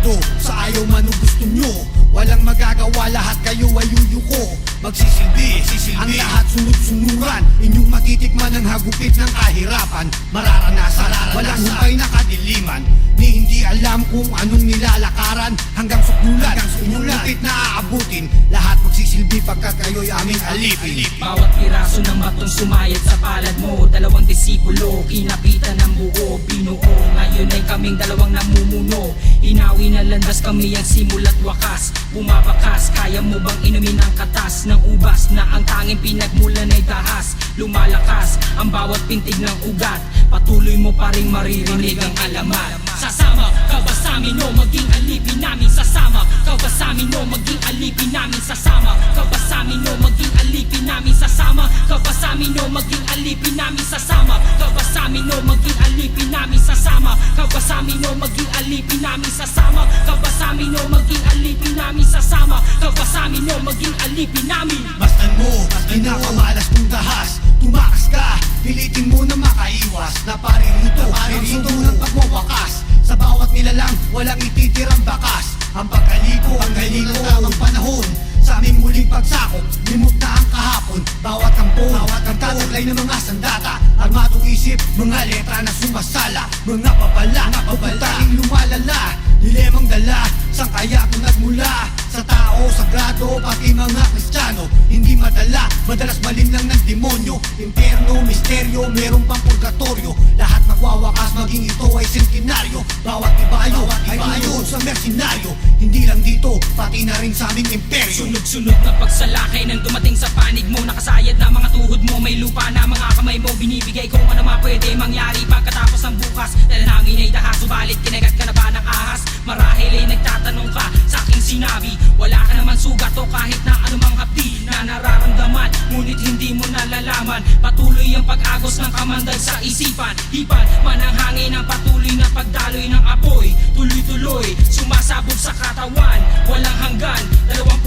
mundo. Sa ayaw man o gusto nyo, walang magagawa, lahat kayo ay yuyuko. Magsisilbi, ang lahat sunod-sunuran. Inyong matitikman ang hagupit ng kahirapan. Mararanasan, walang humpay na kadiliman, ni hindi alam kung anong nilalakaran. Hanggang suklulan, inyong lupit na aabutin. Lahat magsisilbi pagkat kayo'y aming alipin. Bawat piraso ng batong sumayad sa palad mo, dalawang disipulo, kinapitan ng buo, binuo. Ngayon ay kaming dalawang namumuno. Inawi na landas kami ang simula't wakas. Bumabakas, kaya mo bang inumin ang katas ng ubas na ang tanging pinagmulan ay dahas? Lumalakas ang bawat pintig ng ugat, patuloy mo pa rin maririnig ang alamat. Sasama ka ba sa amin o maging alipin namin? Sasama ka ba sa amin o maging alipin namin? Sasama ka ba sa amin o maging alipin namin? Sasama ka ba sa amin o maging alipin namin? Sasama ka ba sa amin o maging alipin namin? Sasama ka ba sa amin o maging alipin namin? Sasama ka ba sa amin o maging alipin namin? Sasama ka ba sa amin o maging alipin namin? Bastan mo, kinakamalas kong dahas. Tumakas ka, pilitin mo na makaiwas. Na paririto, ang sundo ng pagwawakas. Sa bawat nilalang, walang ititirang bakas. Ang pagkaliko, ang galing ng tamang panahon. Sa aming muling pagsakop, limot na ang kahapon. Bawat kampo, ang tataglay ng mga sandata. Armadong isip, mga letra na sumasala. Mga papala, pagpuntaling lumalala. Dilemang dala, sang kaya kung nagmula sa tao, sagrado, pati mga Kristiyano. Hindi madala, madalas malinlang ng demonyo. Impyerno, misteryo, meron pang purgatorio. Lahat magwawakas, maging ito ay sentinaryo. Bawat ibayo ay tuloy sa mercenaryo. Hindi lang dito, pati na rin sa aming imperyo. Sunog-sunog na pagsalakay nang dumating sa panig mo. Nakasayad na mga tuhod mo, may lupa na mga kamay mo. Binibigay kung ano pwede mangyari pagkatapos ng bukas. Dala namin ay dahas, subalit kinagat ka na ba ng ahas? Marahil ay nagtatanong ka sa aking sinabi, wala ka naman sugat o kahit na anumang hapdi na nararamdaman, ngunit hindi mo nalalaman. Patuloy ang pag-agos ng kamandag sa isipan. Hipan man ang hangin ng patuloy na pagdaloy ng apoy. Tuloy-tuloy, sumasabog sa katawan, walang hanggan. Dalawang